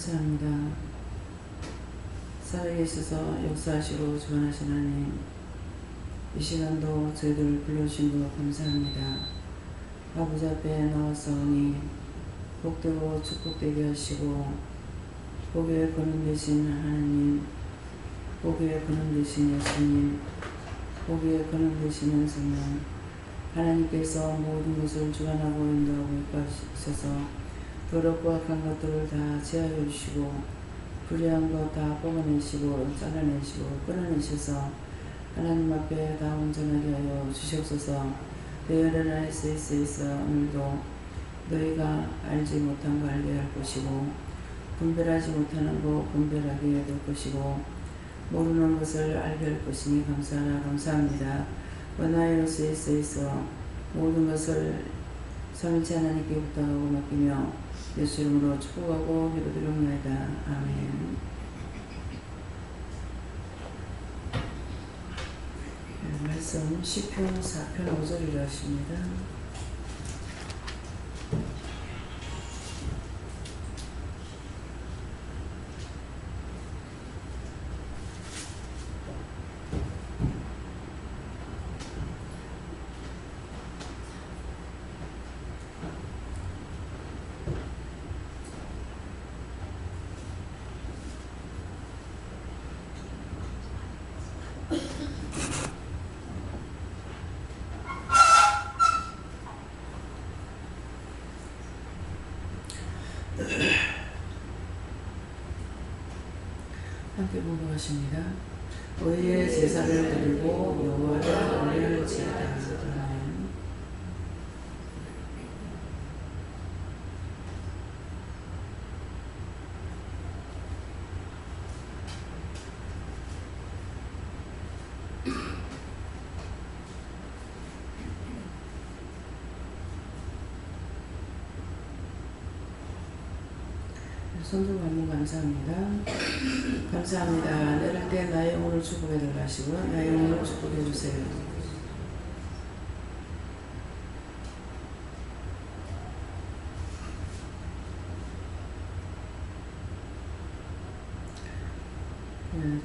감사합니다. 살아계셔서 역사하시고 주관하신 하나님, 이 시간도 저희들을 불러주신 것 감사합니다. 아버지 앞에 나와서오니 복되고 축복되게 하시고 복의 근원 되신 하나님, 복의 근원 되신 예수님, 복의 근원 되시는 성령, 하나님께서 모든 것을 주관하고 인도하고 이끌어주셔서 더럽고 악한 것들을 다 제하여 주시고 불의한 것 다 뽑아내시고 잘라내시고 끊어내셔서 하나님 앞에 다 온전하게 하여 주시옵소서. 너희를 안에서 있어 오늘도 너희가 알지 못한 거 알게 할 것이고 분별하지 못하는 거 분별하게 될 것이고 모르는 것을 알게 할 것이니 감사합니다. 원하여서 있어 모든 것을 삼위일체 하나님께 부탁하고 맡기며 예수 이름으로 축복하고 기도드립니다. 아멘. 말씀 시편 4편 5절이라 하십니다. 함께 봉독하십니다. 의의 제사를 드리고 여호와를 올릴지어다. 성도 반문 감사합니다. 감사합니다. 내릴 때 나의 영혼을 축복해 달라시고 나의 영혼을 축복해 주세요.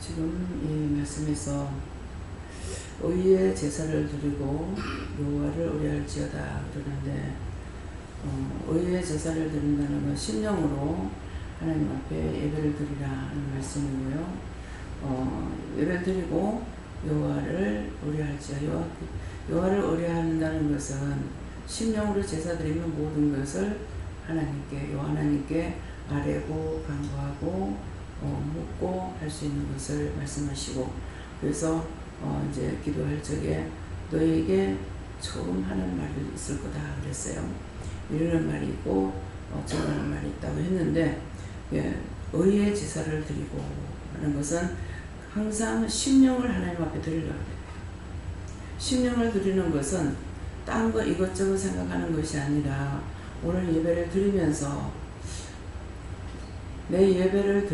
지금 이 말씀에서 의의 제사를 드리고 여호와를 의뢰할지어다 그러는데 의의 제사를 드린다는 건 심령으로 하나님 앞에 예배를 드리라는 말씀이고요. 예배를 드리고 여호와를 의뢰할지어다. 여호와를 의뢰한다는 것은 심령으로 제사 드리면 모든 것을 하나님께 여호와 하나님께 아뢰고 간구하고 묻고 할 수 있는 것을 말씀하시고 그래서 이제 기도할 적에 너에게 처음 하는 말이 있을 거다 그랬어요. 이러는 말이 있고 어쩌는 말이 있다고 했는데 의의 제사를 드리고 하는 것은 항상 심령을 하나님 앞에 드리려고 해요. 심령을 드리는 것은 딴 거 이것저것 생각하는 것이 아니라 오늘 예배를 드리면서 내 예배를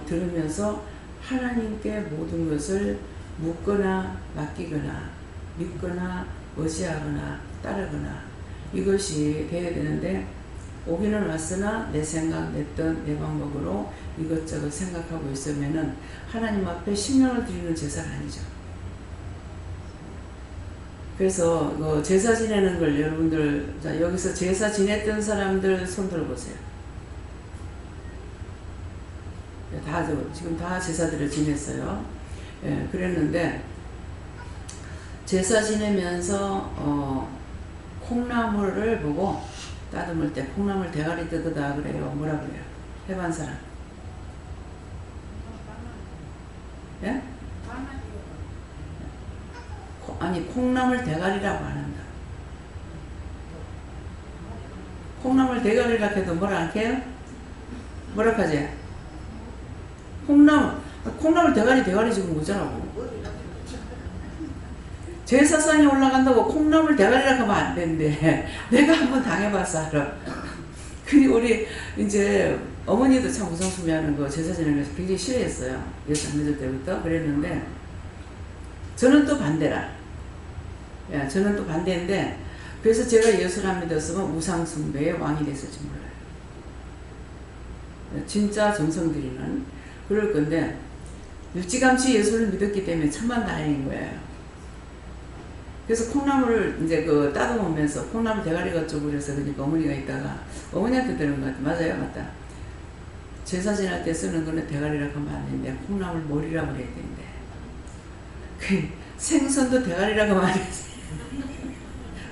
들으면서 하나님께 모든 것을 묻거나 맡기거나 믿거나 의지하거나 따르거나 이것이 돼야 되는데 오기는 왔으나 내 생각, 내 뜻, 내 방법으로 이것저것 생각하고 있으면은 하나님 앞에 심령을 드리는 제사가 아니죠. 그래서 제사 지내는 걸 여러분들 자 여기서 제사 지냈던 사람들 손 들어보세요. 지금 다 제사들을 지냈어요. 그랬는데 제사 지내면서 콩나물을 보고 따듬을 때 콩나물 대가리 뜯으다 그래요. 뭐라 그래요? 해본 사람? 예? 아니 콩나물 대가리라고 안 한다. 콩나물 대가리라 해도 뭐라 안 해요? 뭐라 하지? 콩나물 대가리 지금 뭐잖아고. 제사상에 올라간다고 콩나물 대가리라고 하면 안 된대. 내가 한번 당해봐서 알아. 우리 이제 어머니도 참 우상숭배하는 거 제사 지내는 거 굉장히 싫어했어요. 예수 안 믿을 때부터 그랬는데 저는 또 반대라. 저는 또 반대인데 그래서 제가 예수를 안 믿었으면 우상숭배의 왕이 됐을지 몰라요. 진짜 정성 들이는 그럴 건데 일찌감치 예수를 믿었기 때문에 천만다행인 거예요. 그래서 콩나물을 이제 그 따듬으면서 콩나물 대가리가 쪼그려서 그러니까 어머니가 있다가 어머니한테 들은 것 같아. 맞아요, 맞다. 제사 지날 때 쓰는 거는 대가리라고 하면 안 되는데 콩나물 머리라고 그래야 되는데 그 생선도 대가리라고 말했어요.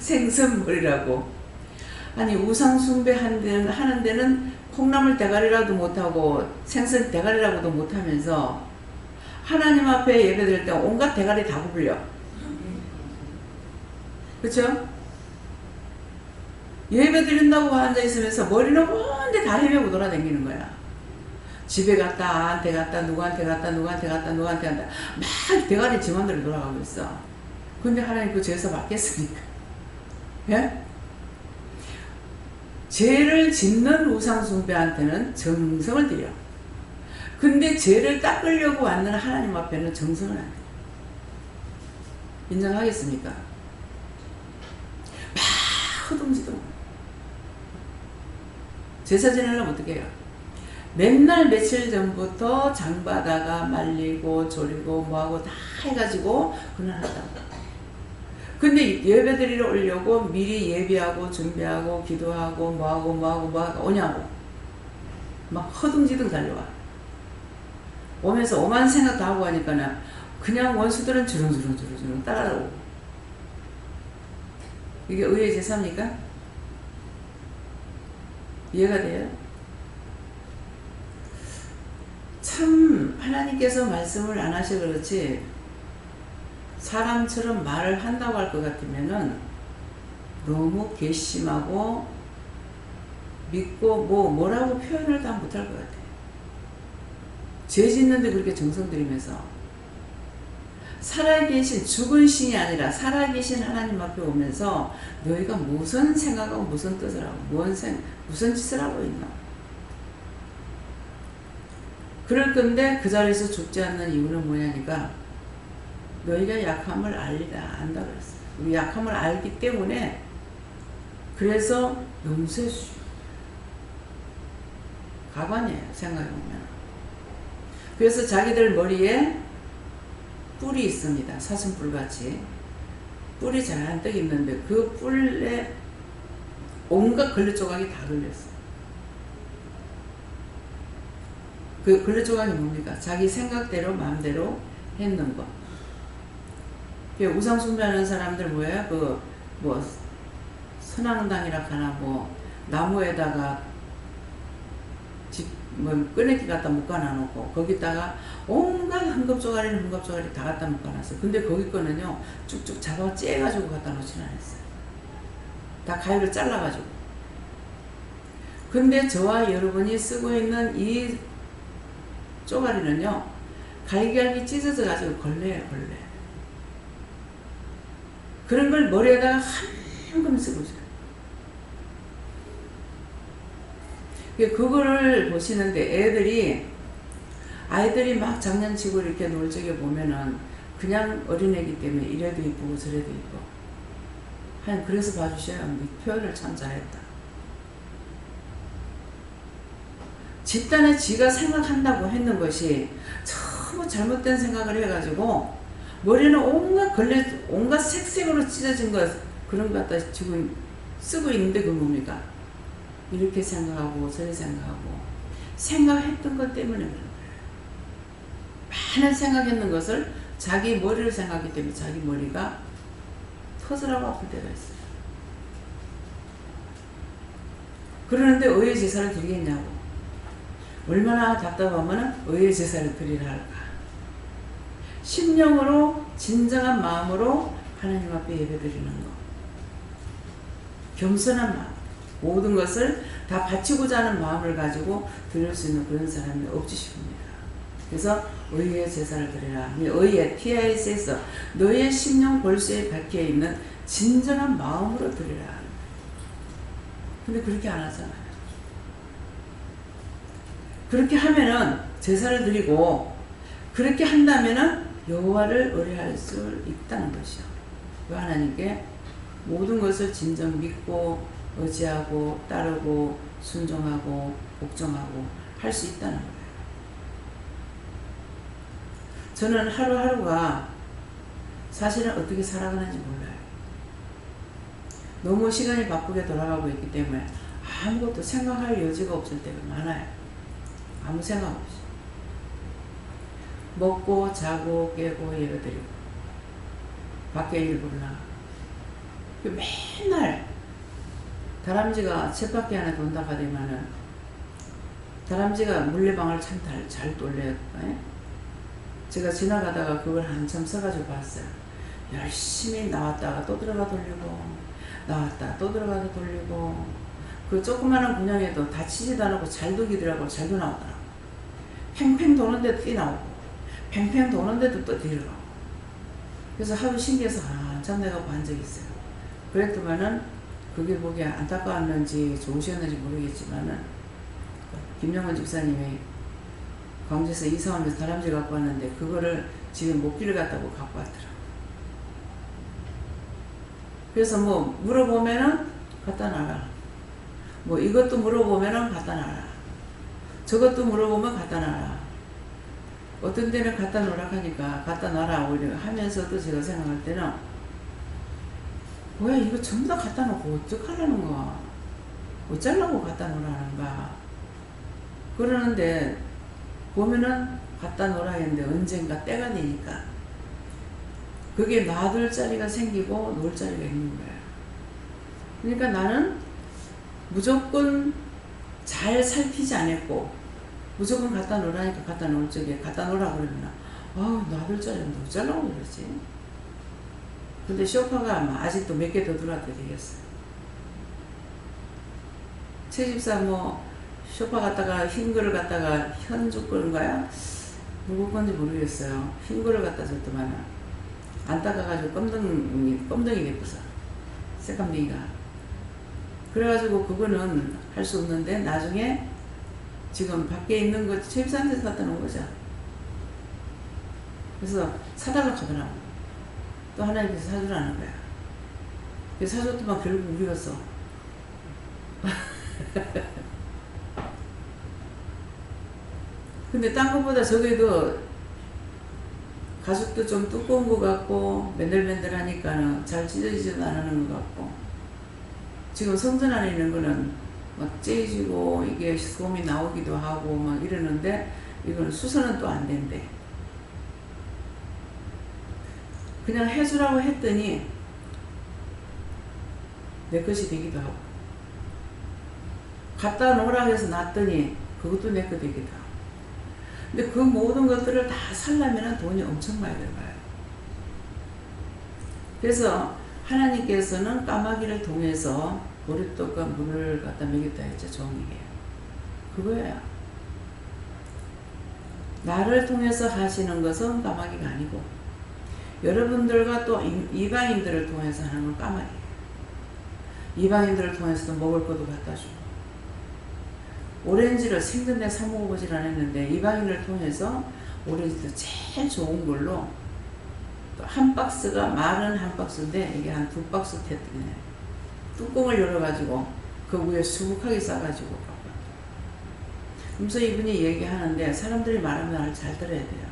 생선 머리라고. 아니 우상 숭배하는 데는 콩나물 대가리라도 못하고 생선 대가리라고도 못하면서 하나님 앞에 예배드릴 때 온갖 대가리 다 구불려. 그쵸? 예배드린다고 앉아있으면서 머리는 온데 다 헤매고 돌아다니는 거야. 집에 갔다 아한테 갔다 누구한테 갔다 누구한테 갔다 누구한테 갔다 막 대가리 지만대로 돌아가고 있어. 근데 하나님 그 죄에서 받겠습니까? 예? 죄를 짓는 우상숭배한테는 정성을 들여. 근데 죄를 닦으려고 왔는 하나님 앞에는 정성을 안 해. 인정하겠습니까? 막 허둥지둥. 제사 지내려면 어떻게 해요? 맨날 며칠 전부터 장바다가 말리고 조리고 뭐하고 다 해가지고 그날 한다고. 근데 예배드리러 오려고 미리 예배하고 준비하고 기도하고 뭐하고 오냐고. 막 허둥지둥 달려와. 오면서 오만 생각 다 하고 하니까는 그냥 원수들은 주렁주렁 따라오고. 이게 의의 제사입니까? 이해가 돼요? 참 하나님께서 말씀을 안 하셔 그렇지 사람처럼 말을 한다고 할 것 같으면은 너무 괘씸하고 믿고 뭐라고 표현을 다 못할 것 같아요. 죄 짓는데 그렇게 정성 들이면서 살아계신 죽은 신이 아니라 살아계신 하나님 앞에 오면서 너희가 무슨 생각하고 무슨 뜻을 하고 무슨 짓을 하고 있나. 그럴 건데 그 자리에서 죽지 않는 이유는 뭐냐니까 너희가 약함을 안다 그랬어요. 우리 약함을 알기 때문에 그래서 용서해 주시고 가관이에요. 생각해보면. 그래서 자기들 머리에 뿔이 있습니다. 사슴뿔같이 뿔이 잔뜩 있는데 그 뿔에 온갖 걸레조각이 다 걸렸어요. 그 걸레조각이 뭡니까? 자기 생각대로 마음대로 했는 거. 우상 숭배하는 사람들 뭐예요? 선앙당이라 하나 나무에다가 끄내기 갖다 묶어놔놓고 거기다가 온갖 흥겁조가리 다 갖다 묶어놨어. 근데 거기 거는요 쭉쭉 잡아 째가지고 갖다 놓지는 않았어요. 다 가위로 잘라가지고. 근데 저와 여러분이 쓰고 있는 이 쪼가리는요 갈기갈기 찢어져 가지고 걸레예요. 걸레. 그런 걸 머리에다가 한금 쓰고 있어요. 그거를 보시는데 아이들이 막 장난치고 이렇게 놀 적에 보면은 그냥 어린애기 때문에 이래도 이쁘고 저래도 이뻐. 그래서 봐주셔요. 표현을 참 잘했다. 집단에 지가 생각한다고 했는 것이 전부 잘못된 생각을 해가지고 머리는 온갖 색색으로 찢어진 것 그런 것 갖다 지금 쓰고 있는데 그건 뭡니까? 이렇게 생각하고 저렇게 생각하고 생각했던 것 때문에 그런 거예요. 많은 생각했는 것을 자기 머리를 생각하기 때문에 자기 머리가 터지라고 아플 때가 있어요. 그러는데 의의 제사를 드리겠냐고. 얼마나 답답하면 의의 제사를 드리라 할까. 심령으로 진정한 마음으로 하나님 앞에 예배드리는 것. 겸손한 마음. 모든 것을 다 바치고자 하는 마음을 가지고 드릴 수 있는 그런 사람이 없지 싶습니다. 그래서 의의 제사를 드리라. 의의 TIS에서 너의 심령 골수에 박혀있는 진정한 마음으로 드리라. 근데 그렇게 안 하잖아요. 그렇게 하면은 제사를 드리고 그렇게 한다면은 여호와를 의뢰할 수 있다는 것이요. 하나님께 모든 것을 진정 믿고 의지하고 따르고 순종하고 복종하고 할 수 있다는 거예요. 저는 하루하루가 사실은 어떻게 살아가는지 몰라요. 너무 시간이 바쁘게 돌아가고 있기 때문에 아무것도 생각할 여지가 없을 때가 많아요. 아무 생각 없이. 먹고 자고 깨고 예배드리고 밖에 일부러 나가고 맨날 다람쥐가 쳇바퀴 안에 돈다 하더만은 다람쥐가 물레방을 참 잘 돌려요. 제가 지나가다가 그걸 한참 서가지고 봤어요. 열심히 나왔다가 또 들어가 돌리고 나왔다 또 들어가서 돌리고 그 조그마한 분양에도 다치지도 않고 잘 도기더라고. 잘도 나오더라고. 팽팽 도는데도 뛰나오고 팽팽 도는데도 또 뒤로 가고. 그래서 하루 신기해서 한참 내가 본 적이 있어요. 그랬더만은 그게 보기에 안타까웠는지 좋으셨는지 모르겠지만은 김영원 집사님이 광주에서 이사하면서 다람쥐 갖고 왔는데 그거를 지금 목길을 갔다고 갖고 왔더라고. 그래서 뭐 물어보면은 갖다 놔라. 뭐 이것도 물어보면은 갖다 놔라. 저것도 물어보면 갖다 놔라. 어떤 데는 갖다 놓으라 하니까 갖다 놔라 오히려 하면서도 제가 생각할 때는 뭐야 이거 전부 다 갖다 놓고 어떡하라는 거야. 어쩌려고 갖다 놓으라는가. 그러는데 보면은 갖다 놓으라 했는데 언젠가 때가 되니까 그게 놔둘 자리가 생기고 놓을 자리가 있는 거예요. 그러니까 나는 무조건 잘 살피지 않았고 무조건 갖다 놓으라니까 갖다 놓을 적에 갖다 놓으라 그러면 놔둘 자리는 놓자라고 그러지. 근데 쇼파가 아직도 몇 개 더 들어와도 되겠어요. 최 집사 뭐 쇼파 갖다가 흰 거를 갖다가 현주 거인가요? 누구 건지 모르겠어요. 흰 거를 갖다 줬더만 안 닦아가지고 껌덩이 예쁘서 새kam둥이가 그래가지고 그거는 할 수 없는데 나중에 지금 밖에 있는 거 최 집사한테 갖다 놓은 거죠. 그래서 사달라고 하더라고. 또 하나님께서 사주라는 거야. 그래서 사줬더만 결국 우리였어. 근데 딴 것보다 저게도 가죽도 좀 두꺼운 것 같고 맨들맨들하니까는 잘 찢어지지도 않는 것 같고 지금 성전 안에 있는 거는 막 찢어지고 이게 솜이 나오기도 하고 막 이러는데 이거는 수선은 또 안 된대. 그냥 해주라고 했더니 내 것이 되기도 하고 갖다 놓으라고 해서 놨더니 그것도 내 거 되기도 하고. 근데 그 모든 것들을 다 살려면 돈이 엄청 많이 들어가요. 그래서 하나님께서는 까마귀를 통해서 보리떡과 물을 갖다 먹였다 했죠. 종이게. 그거예요. 나를 통해서 하시는 것은 까마귀가 아니고 여러분들과 또 이방인들을 통해서 하는 건 까마귀예요. 이방인들을 통해서도 먹을 것도 갖다 주고 오렌지를 생전에 사 먹어보질 않았는데 이방인을 통해서 오렌지도 제일 좋은 걸로 한 박스가 말은 한 박스인데 이게 한 2박스 됐더니 뚜껑을 열어가지고 그 위에 수북하게 싸가지고 그래서 이분이 얘기하는데 사람들이 말하면 잘 들어야 돼요.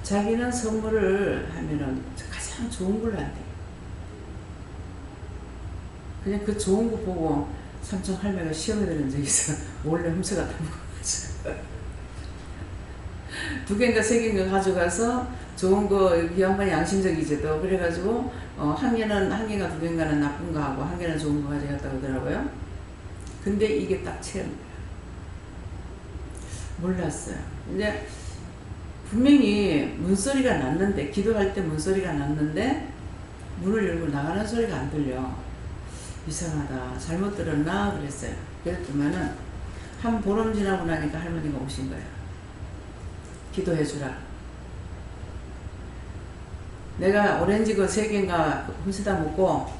자기는 선물을 하면은 가장 좋은 걸로 한대. 그냥 그 좋은 거 보고 삼촌 할매가 시험에 들은 적이 있어. 몰래 훔쳐갔다 먹어가지고 2개인가 3개인가 가져가서 좋은 거 이 양반 양심적이지 또 그래가지고 한 개가 2개인가는 나쁜 거 하고 한 개는 좋은 거 가져갔다고 하더라고요. 근데 이게 딱 채운 거야. 몰랐어요. 근데 분명히 문소리가 났는데 기도할 때 문소리가 났는데 문을 열고 나가는 소리가 안 들려. 이상하다. 잘못 들었나 그랬어요. 그랬더니는 한 보름 지나고 나니까 할머니가 오신 거예요. 기도해 주라. 내가 오렌지 그 3개인가 훔치다 먹고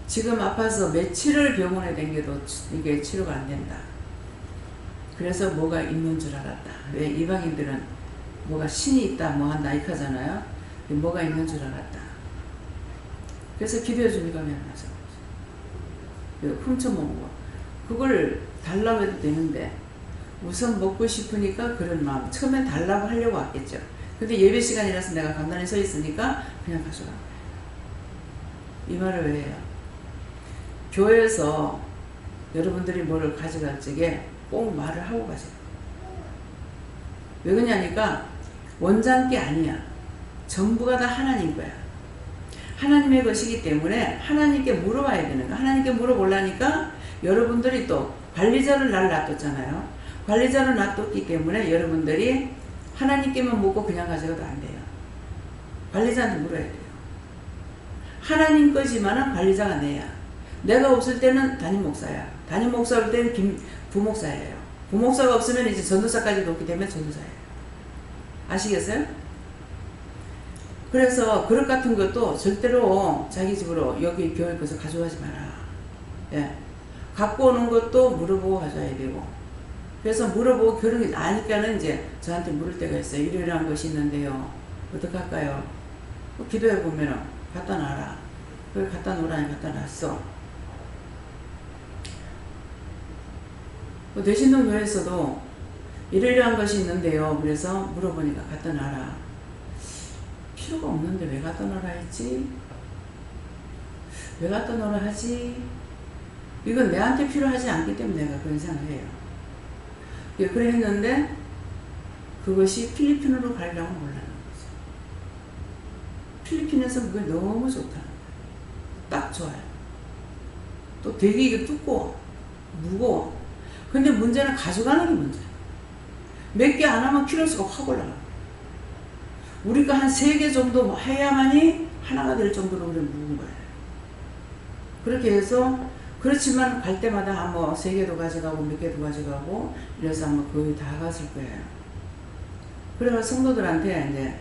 지금 아파서 며칠을 병원에 댕겨도 이게 치료가 안 된다. 그래서 뭐가 있는 줄 알았다. 왜 이방인들은 뭐가 신이 있다 뭐 한다 이렇게 하잖아요. 뭐가 있는 줄 알았다. 그래서 기도해 주니까 면하죠. 훔쳐먹은 거. 그걸 달라고 해도 되는데 우선 먹고 싶으니까 그런 마음. 처음엔 달라고 하려고 왔겠죠. 근데 예배 시간이라서 내가 간단히 서 있으니까 그냥 가져가. 이 말을 왜 해요? 교회에서 여러분들이 뭐를 가져갈 적에 꼭 말을 하고 가세요. 왜 그러냐니까 원장 게 아니야. 전부가 다 하나님 거야. 하나님의 것이기 때문에 하나님께 물어봐야 되는 거야. 하나님께 물어보려니까 여러분들이 또 관리자를 날 놔뒀잖아요. 관리자를 놔뒀기 때문에 여러분들이 하나님께만 묻고 그냥 가져가도 안 돼요. 관리자한테 물어야 돼요. 하나님 거지만은 관리자가 내야. 내가 없을 때는 담임 목사야. 담임 목사 올 때는 부목사예요. 부목사가 없으면 이제 전도사까지 놓기 때문에 전도사예요. 아시겠어요? 그래서 그릇 같은 것도 절대로 자기 집으로 여기 교회 것을 가져가지 마라. 예. 갖고 오는 것도 물어보고 가져야 되고. 그래서 물어보고 그런 게 아니까는 이제 저한테 물을 때가 있어요. 이러이러한 것이 있는데요. 어떡할까요? 기도해 보면은 갖다 놔라. 그걸 갖다 놓으라니 갖다 놨어. 대신동 교회에서도 이러이러한 것이 있는데요. 그래서 물어보니까 갖다 놔라. 필요가 없는데 왜 갖다 놓으라 했지? 왜 갖다 놓으라 하지? 이건 내한테 필요하지 않기 때문에 내가 그런 생각을 해요. 그래 했는데 그것이 필리핀으로 가려고 몰라는 거죠. 필리핀에서 그게 너무 좋다는 거예요. 딱 좋아요. 또 되게 이게 두꺼워. 무거워. 근데 문제는 가져가는 게 문제야. 몇 개 안 하면 필요수가 확 올라가. 우리가 한 3개 정도 해야만이 하나가 될 정도로 그래 무거운 거예요. 그렇게 해서 그렇지만 갈 때마다 뭐 3개도 가져가고 몇 개도 가져가고 이래서 아마 거의 다 갔을 거예요. 그래서 성도들한테 이제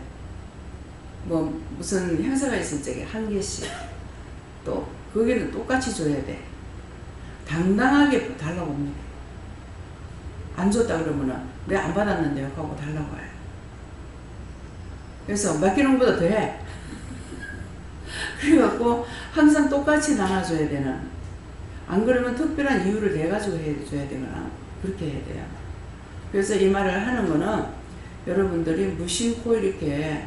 뭐 무슨 행사가 있을 적에 1개씩 또 거기는 똑같이 줘야 돼. 당당하게 달라고 옵니다. 안 줬다 그러면은 왜 안 받았는데요? 하고 달라고 해요. 그래서 맡기는 것보다 더 해. 그래갖고 항상 똑같이 나눠줘야 되는. 안 그러면 특별한 이유를 내가지고 해줘야 되거나 그렇게 해야 돼요. 그래서 이 말을 하는 거는 여러분들이 무심코 이렇게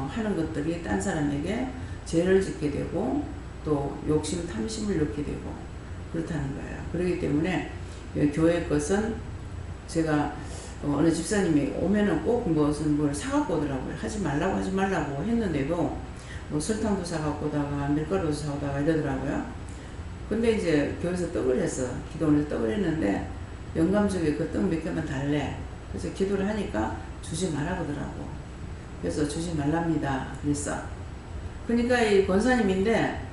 하는 것들이 딴 사람에게 죄를 짓게 되고 또 욕심 탐심을 넣게 되고 그렇다는 거예요. 그렇기 때문에 교회 것은 제가 어느 집사님이 오면은 꼭 무슨 뭘 사갖고 오더라고요. 하지 말라고 했는데도 뭐 설탕도 사갖고 오다가 밀가루도 사오다가 이러더라고요. 근데 이제 교회에서 떡을 했어. 기도원에서 떡을 했는데 영감적에 그 떡 몇 개만 달래. 그래서 기도를 하니까 주지 말라 그러더라고. 그래서 주지 말랍니다. 그랬어. 그러니까 이 권사님인데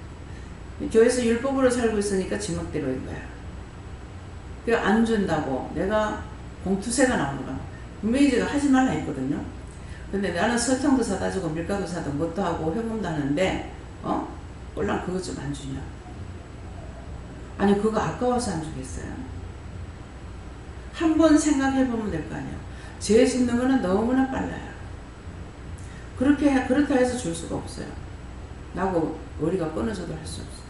교회에서 율법으로 살고 있으니까 지멋대로인 거야. 그 안 준다고 내가 공투세가 나오는 거야. 분명히 제가 하지 말라 했거든요. 근데 나는 설탕도 사다 주고 밀가루 사도 뭣도 하고 회금도 하는데 꼴랑 그것 좀 안 주냐. 아니 그거 아까워서 안 주겠어요. 한번 생각해보면 될 거 아니에요. 죄 짓는 거는 너무나 빨라요. 그렇다 해서 줄 수가 없어요. 나고 머리가 끊어져도 할 수 없어요.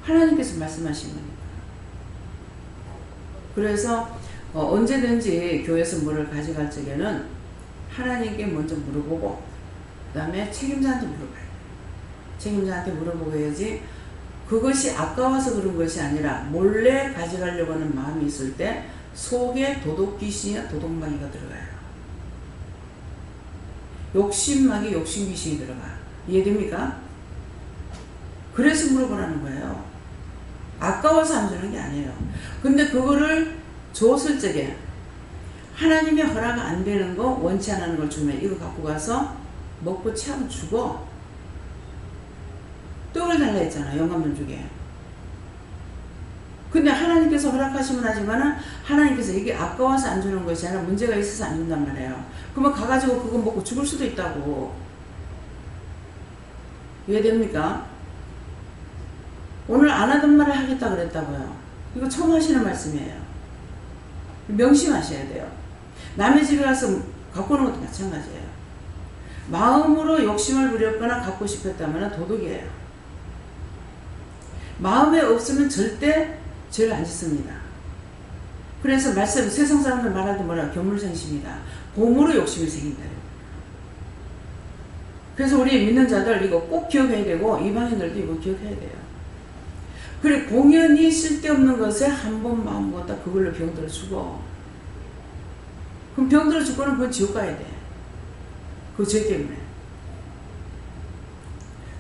하나님께서 말씀하신 거니까. 그래서 언제든지 교회에서 뭐를 가져갈 적에는 하나님께 먼저 물어보고 그 다음에 책임자한테 물어봐야 돼요. 책임자한테 물어보고 해야지. 그것이 아까워서 그런 것이 아니라 몰래 가져가려고 하는 마음이 있을 때 속에 도둑귀신이나 도둑마귀가 들어가요. 욕심마귀, 욕심귀신이 들어가. 이해됩니까? 그래서 물어보라는 거예요. 아까워서 안 주는 게 아니에요. 근데 그거를 줬을 적에 하나님의 허락 안 되는 거, 원치 않는 걸 주면 이거 갖고 가서 먹고 취하면 죽어. 떡을 달라 했잖아. 영감을 주게. 근데 하나님께서 허락하시면 하지만은 하나님께서 이게 아까워서 안 주는 것이 아니라 문제가 있어서 안 준단 말이에요. 그러면 가가지고 그거 먹고 죽을 수도 있다고. 이해됩니까? 오늘 안 하던 말을 하겠다 그랬다고요. 이거 처음 하시는 말씀이에요. 명심하셔야 돼요. 남의 집에 가서 갖고 오는 것도 마찬가지예요. 마음으로 욕심을 부렸거나 갖고 싶었다면 도둑이에요. 마음에 없으면 절대 죄를 안 짓습니다. 그래서 말씀 세상 사람들 말할 때 뭐라 교물생심이다. 보물의 욕심이 생긴다. 그래서 우리 믿는 자들 이거 꼭 기억해야 되고 이방인들도 이거 기억해야 돼요. 그래 공연히 쓸데없는 것에 한 번 마음 먹었다 그걸로 병들어 죽어. 그럼 병들어 죽고는 그건 지옥 가야 돼. 그 죄 때문에.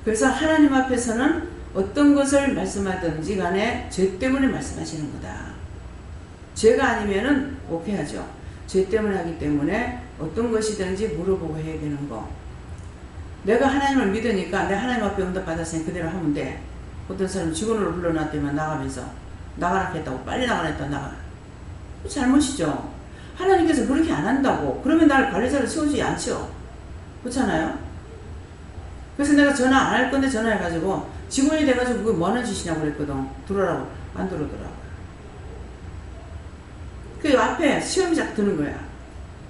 그래서 하나님 앞에서는 어떤 것을 말씀하든지 간에 죄 때문에 말씀하시는 거다. 죄가 아니면은 오케이 하죠. 죄 때문에 하기 때문에 어떤 것이든지 물어보고 해야 되는 거. 내가 하나님을 믿으니까 내가 하나님 앞에 응답 받았으니 그대로 하면 돼. 어떤 사람 직원으로 불러놨더만 나가면서 나가라 했다고 빨리 나가라 했다 나가라. 잘못이죠. 하나님께서 그렇게 안 한다고. 그러면 나를 관리자로 세우지 않죠. 그렇잖아요. 그래서 내가 전화 안 할 건데 전화해가지고 직원이 돼가지고 그게 뭐 하는 짓이냐고 그랬거든. 들어오라고. 안 들어오더라고요. 그 앞에 시험이 자꾸 드는 거야.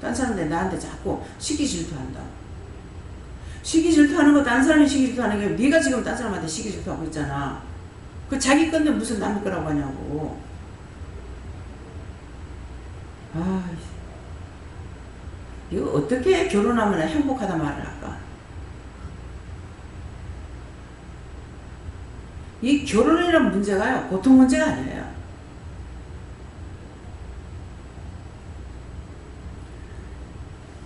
딴 사람들 나한테 자꾸 시기 질투한다. 시기 질투하는 거 딴 사람이 시기 질투하는 게 네가 지금 딴 사람한테 시기 질투하고 있잖아. 그 자기 건데 무슨 남의 거라고 하냐고. 아, 이거 어떻게 결혼하면 행복하다 말을 할까? 이 결혼이라는 문제가요, 보통 문제가 아니에요.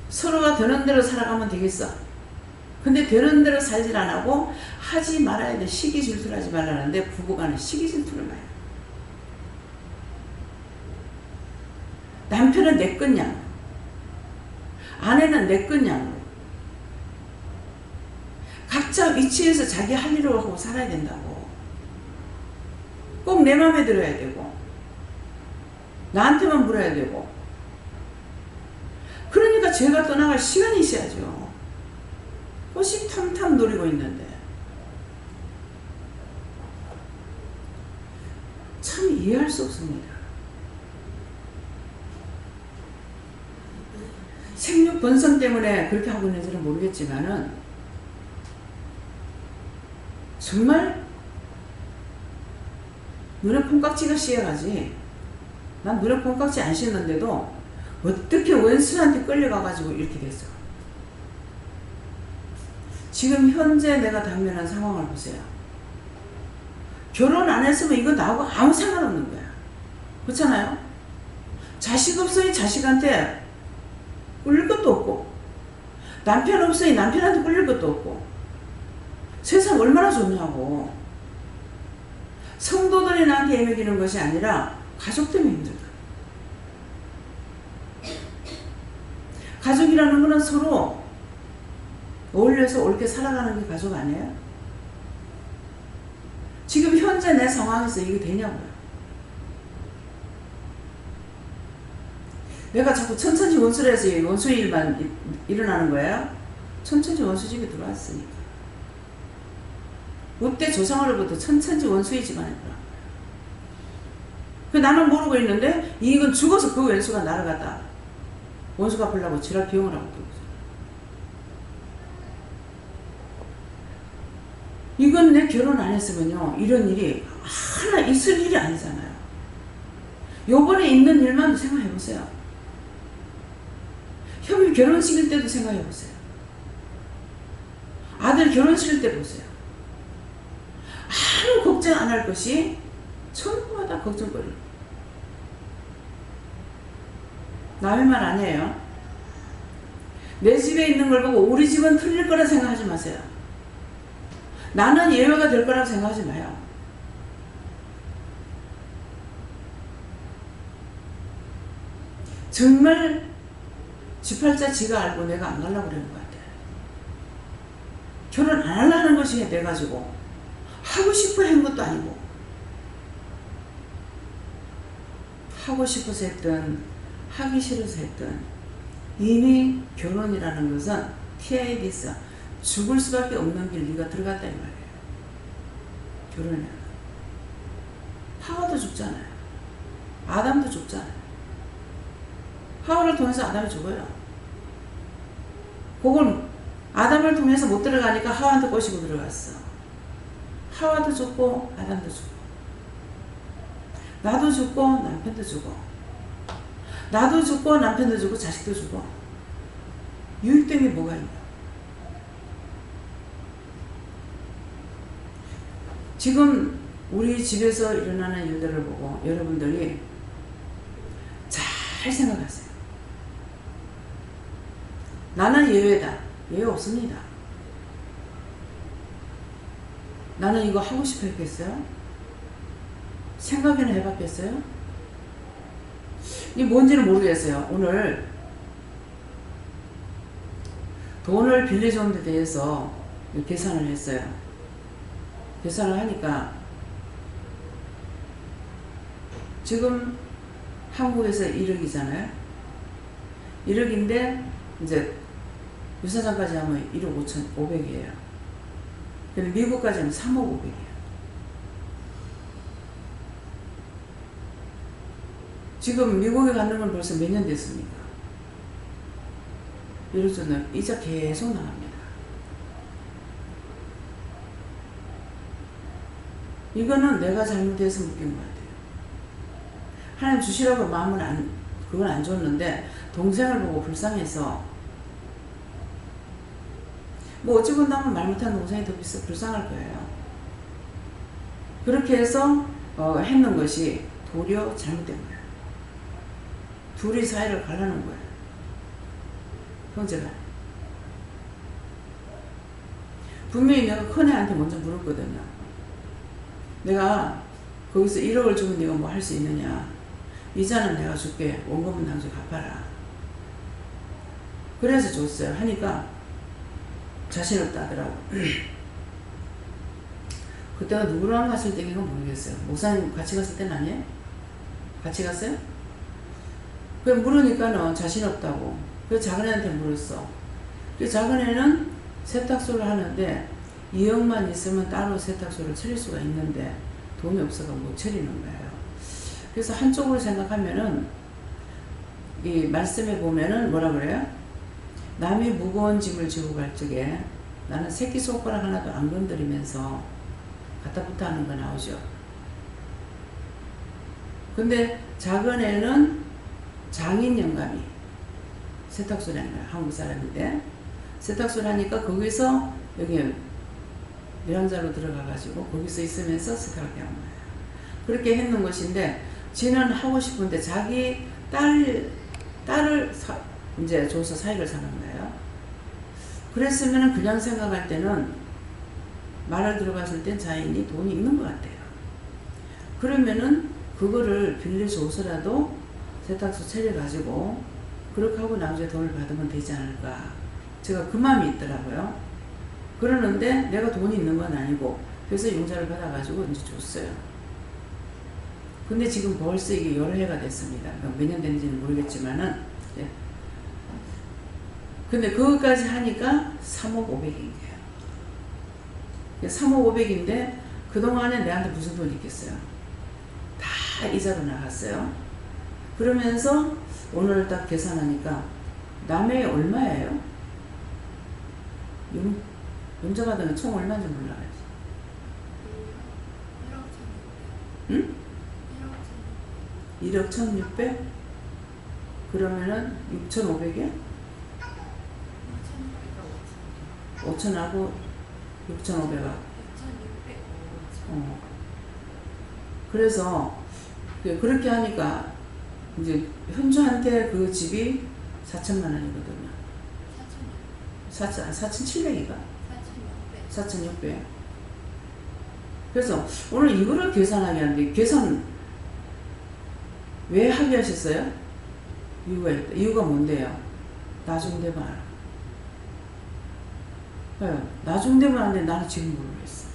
서로가 되는 대로 살아가면 되겠어. 근데 되는 대로 살질 안 하고 하지 말아야 돼. 시기 질투를 하지 말라는데 부부간에 시기 질투를 해요. 남편은 내 것냥, 아내는 내 것냥. 각자 위치에서 자기 할 일을 하고 살아야 된다고. 꼭 내 맘에 들어야 되고 나한테만 물어야 되고. 그러니까 죄가 떠나갈 시간이 있어야죠. 호시탐탐 노리고 있는데 참 이해할 수 없습니다. 생육 본성 때문에 그렇게 하고 있는지는 모르겠지만은 정말 눈에 콩깍지가 씌어가지. 난 눈에 콩깍지 안 씌었는데도 어떻게 원수한테 끌려가가지고 이렇게 됐어. 지금 현재 내가 당면한 상황을 보세요. 결혼 안 했으면 이거 나하고 아무 상관없는 거야. 그렇잖아요? 자식 없으니 자식한테 끌릴 것도 없고, 남편 없으니 남편한테 끌릴 것도 없고, 세상 얼마나 좋냐고. 성도들이 나한테 애매기는 것이 아니라 가족 때문에 힘들다. 가족이라는 거는 서로 어울려서 옳게 살아가는 게 가족 아니에요? 지금 현재 내 상황에서 이게 되냐고요. 내가 자꾸 천천히 원수를 해서 원수의 일만 일어나는 거예요? 천천히 원수 집에 들어왔으니까. 롯데 조상으로부터 천천히 원수의 집안에 들어간 거야. 나는 모르고 있는데 이건 죽어서 그 원수가 나를 갖다 원수가 보려고 지랄 비용을 하고 들어오죠. 이건 내 결혼 안 했으면요 이런 일이 하나 있을 일이 아니잖아요. 요번에 있는 일만 생각해보세요. 형님 결혼식일 때도 생각해보세요. 아들 결혼식일 때 보세요. 아무 걱정 안 할 것이 전부 다 걱정거리. 남의 말 아니에요. 내 집에 있는 걸 보고 우리 집은 틀릴 거라 생각하지 마세요. 나는 예외가 될 거라고 생각하지 마요. 정말 지팔자 지가 알고 내가 안 가려고 그러는 것 같아. 결혼 안 하려는 것이 돼가지고 하고 싶어 한 것도 아니고 하고 싶어서 했든 하기 싫어서 했든 이미 결혼이라는 것은 TIDS 죽을 수밖에 없는 길 네가 들어갔다 이 말이에요. 결혼이야. 하와도 죽잖아요. 아담도 죽잖아요. 하와를 통해서 아담이 죽어요. 그걸 아담을 통해서 못 들어가니까 하와한테 꼬시고 들어갔어. 하와도 죽고 아담도 죽고 나도 죽고 남편도 죽고 나도 죽고 남편도 죽고 자식도 죽고 유익된 게 뭐가 있냐. 지금 우리 집에서 일어나는 일들을 보고 여러분들이 잘 생각하세요. 나는 예외다. 예외 없습니다. 나는 이거 하고 싶어 했겠어요? 생각이나 해봤겠어요? 이게 뭔지는 모르겠어요. 오늘 돈을 빌려준 데 대해서 계산을 했어요. 계산을 하니까 지금 한국에서 1억이잖아요. 1억인데 이제 유사장까지 하면 1억 5,500이에요. 근데 미국까지 하면 3억 500이에요. 지금 미국에 가는 건 벌써 몇 년 됐습니까? 이로저로 이자 계속 나갑니다. 이거는 내가 잘못해서 묶인 것 같아요. 하나님 주시라고 마음은 그건 안 줬는데 동생을 보고 불쌍해서 뭐 어찌 본다면 말 못한 동생이 더 불쌍할 거예요. 그렇게 해서 했는 것이 도리어 잘못된 거예요. 둘이 사이를 갈라놓은 거예요. 형제가. 분명히 내가 큰애한테 먼저 물었거든요. 내가 거기서 1억을 주면 네가 뭐 할 수 있느냐. 이자는 내가 줄게. 원금은 당신 갚아라. 그래서 줬어요. 하니까 자신 없다 하더라고. 그때가 누구랑 갔을 때인가 모르겠어요. 목사님 같이 갔을 때는 아니에요? 같이 갔어요? 그래 물으니까는 자신 없다고. 그래서 작은애한테 물었어. 그 작은애는 세탁소를 하는데 2억만 있으면 따로 세탁소를 차릴 수가 있는데 돈이 없어서 못 차리는 거예요. 그래서 한쪽으로 생각하면은 이 말씀에 보면은 뭐라 그래요? 남이 무거운 짐을 지고 갈 적에 나는 새끼손가락 하나도 안 건드리면서 갖다 붙어 하는 거 나오죠. 근데 작은 애는 장인 영감이 세탁소를 하는 거야. 한국 사람인데 세탁소를 하니까 거기서 여기 내랑자로 들어가가지고 거기서 있으면서 세탁을 배운 거예요. 그렇게 했는 것인데 지는 하고 싶은데 자기 딸을 이제 줘서 사익을 사는 거예요. 그랬으면 그냥 생각할 때는 말을 들어봤을 땐 자인이 돈이 있는 것 같아요. 그러면은 그거를 빌려줘서라도 세탁소 차려가지고 그렇게 하고 나중에 돈을 받으면 되지 않을까. 제가 그 마음이 있더라고요. 그러는데 내가 돈이 있는 건 아니고 그래서 용자를 받아가지고 이제 줬어요. 근데 지금 벌써 이게 여러 해가 됐습니다. 몇 년 된지는 모르겠지만은 예. 근데 그것까지 하니까 3억 5백인 거예요. 3억 5백인데 그동안에 내한테 무슨 돈이 있겠어요. 다 이자로 나갔어요. 그러면서 오늘 딱 계산하니까 남의 얼마예요? 용자 받은 건 총 얼마인지 몰라야지. 응? 1억 1,600? 그러면은 6,500이야? 5,000하고 6,500하고. 그래서 그렇게 하니까 이제 현주한테 그 집이 4천만 원이거든요. 4,700이가? 4,600. 그래서 오늘 이거를 계산하게 하는데 계산 왜 하게 하셨어요? 이유가 뭔데요? 나중 되면 알아. 네, 나중 되면 아는데 나는 지금 모르겠어.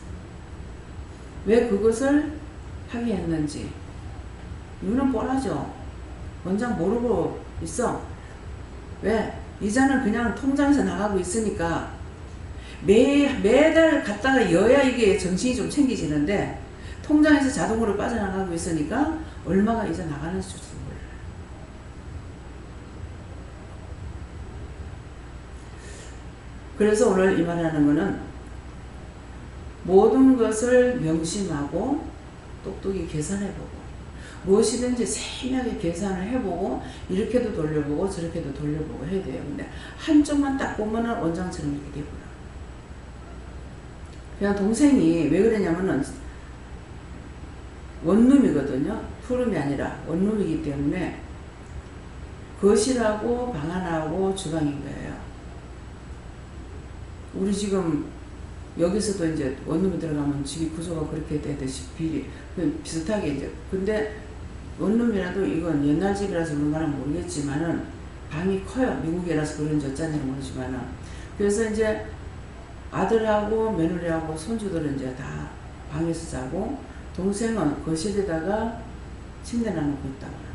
왜 그것을 하게 했는지. 이유는 뻔하죠. 원장 모르고 있어. 왜? 이자는 그냥 통장에서 나가고 있으니까 매달 갔다가 여야 이게 정신이 좀 챙기지는데 통장에서 자동으로 빠져나가고 있으니까 얼마가 이자 나가는지 몰라요. 그래서 오늘 이 말하는 거는 모든 것을 명심하고 똑똑히 계산해보고 무엇이든지 세밀하게 계산을 해보고 이렇게도 돌려보고 저렇게도 돌려보고 해야 돼요. 근데 한쪽만 딱 보면은 원장처럼 이렇게 되고요. 그냥 동생이 왜 그러냐면은 원룸이거든요. 투룸이 아니라 원룸이기 때문에 거실하고 방 하나하고 주방인 거예요. 우리 지금 여기서도 이제 원룸에 들어가면 집이 구조가 그렇게 되듯이 비슷하게 이제. 근데 원룸이라도 이건 옛날 집이라서 그런가는 모르겠지만은 방이 커요. 미국이라서 그런지 어쩐지 모르지만은. 그래서 이제 아들하고 며느리하고 손주들은 이제 다 방에서 자고 동생은 거실에다가 침대 놔놓고 있다고요.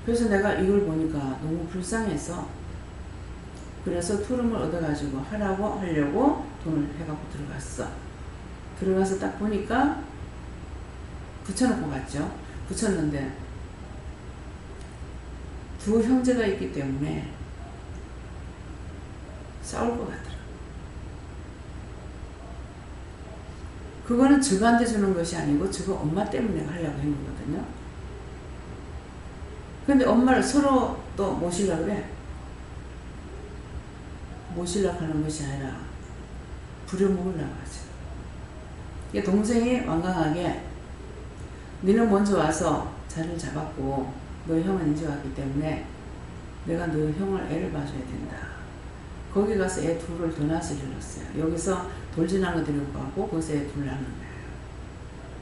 그래서 내가 이걸 보니까 너무 불쌍해서 그래서 투룸을 얻어가지고 하려고 돈을 해갖고 들어갔어. 들어가서 딱 보니까 붙여놓고 갔죠. 붙였는데 두 형제가 있기 때문에 싸울 것 같더라. 그거는 저한테 주는 것이 아니고 저거 엄마 때문에 하려고 했는 거거든요. 근데 엄마를 서로 또 모시려고 그래. 모시려고 하는 것이 아니라 부려먹으려고 하죠. 동생이 완강하게 너는 먼저 와서 자리를 잡았고 너 형은 이제 왔기 때문에 내가 너 형을 애를 봐줘야 된다. 거기 가서 애 둘을 더 낳아서 일렀어요. 여기서 돌진한 거 데리고 가고 거기서 애 둘 낳는 거예요.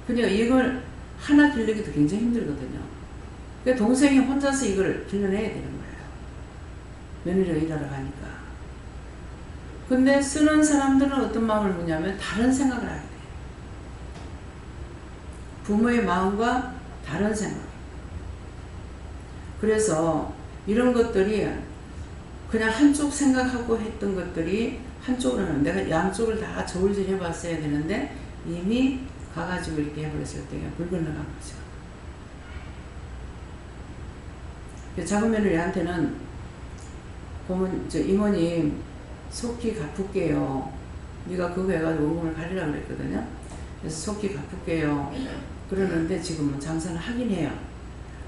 그러니까 이걸 하나 길르기도 굉장히 힘들거든요. 그러니까 동생이 혼자서 이걸 길러내야 되는 거예요. 며느리가 일하러 가니까. 근데 쓰는 사람들은 어떤 마음을 먹냐면 다른 생각을 하게 돼요. 부모의 마음과 다른 생각. 그래서 이런 것들이 그냥 한쪽 생각하고 했던 것들이 한쪽으로는 내가 양쪽을 다 저울질 해봤어야 되는데 이미 가가지고 이렇게 해버렸을 때 물 건너간 거죠. 작은 며느리한테는 보면 저 이모님 속히 갚을게요. 네가 그거 해가지고 원금을 가리라고 그랬거든요. 그래서 속히 갚을게요. 그러는데 지금은 장사는 하긴 해요.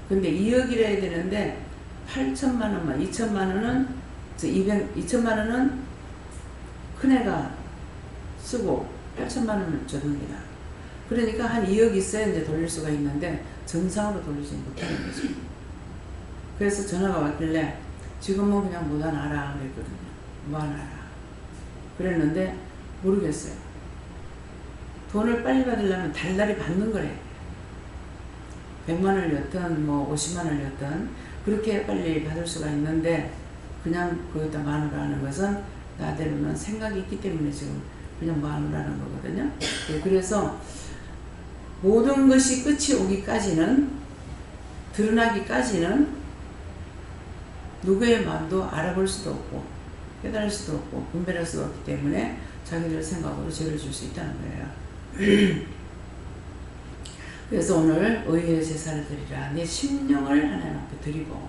근데 2억이라 해야 되는데 8천만 원만, 2천만 원은 2천만 원은 큰애가 쓰고 8천만 원을 줬습니다. 그러니까 한 2억 있어야 이제 돌릴 수가 있는데 정상으로 돌리지 못하는 거죠. 그래서 전화가 왔길래 지금은 그냥 못하나라 그랬거든요. 뭐하나라 그랬는데 모르겠어요. 돈을 빨리 받으려면 달달이 받는 거래. 100만 원을 였든 뭐 50만 원을 였든 그렇게 빨리 받을 수가 있는데 그냥 거기다 마누라는 것은 나대로는 생각이 있기 때문에 지금 그냥 마누라는 거거든요. 그래서 모든 것이 끝이 오기까지는 드러나기까지는 누구의 마음도 알아볼 수도 없고 깨달을 수도 없고 분별할 수도 없기 때문에 자기들 생각으로 죄를 줄 수 있다는 거예요. 그래서 오늘 의의 제사를 드리라. 내 심령을 하나님 앞에 드리고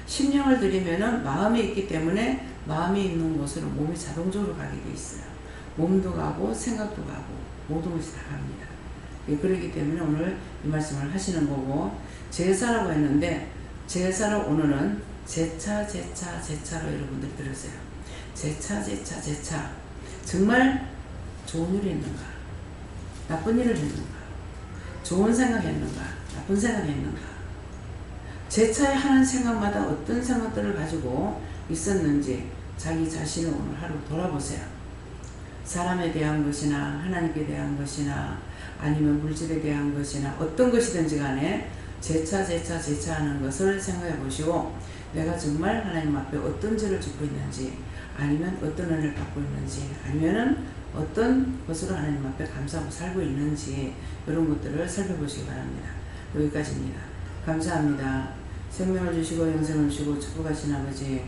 심령을 드리면은 마음이 있기 때문에 마음이 있는 곳으로 몸이 자동적으로 가게 돼 있어요. 몸도 가고 생각도 가고 모든 것이 다 갑니다. 그렇기 때문에 오늘 이 말씀을 하시는 거고 제사라고 했는데 제사로 오늘은 제차로 여러분들이 들으세요. 제차 정말 좋은 일을 했는가 나쁜 일을 했는가 좋은 생각했는가 나쁜 생각했는가 제차에 하는 생각마다 어떤 생각들을 가지고 있었는지 자기 자신을 오늘 하루 돌아보세요. 사람에 대한 것이나 하나님께 대한 것이나 아니면 물질에 대한 것이나 어떤 것이든지 간에 제차 하는 것을 생각해 보시고 내가 정말 하나님 앞에 어떤 죄를 짓고 있는지 아니면 어떤 은혜를 받고 있는지 아니면은 어떤 것으로 하나님 앞에 감사하고 살고 있는지 이런 것들을 살펴보시기 바랍니다. 여기까지입니다. 감사합니다. 생명을 주시고 영생을 주시고 축복하신 아버지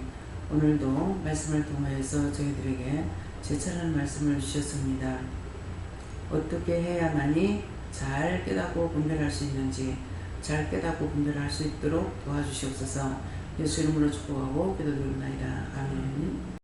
오늘도 말씀을 통하여서 저희들에게 제차라는 말씀을 주셨습니다. 어떻게 해야만이 잘 깨닫고 분별할 수 있는지 잘 깨닫고 분별할 수 있도록 도와주시옵소서. 예수 이름으로 축복하고 기도드립니다. 아멘.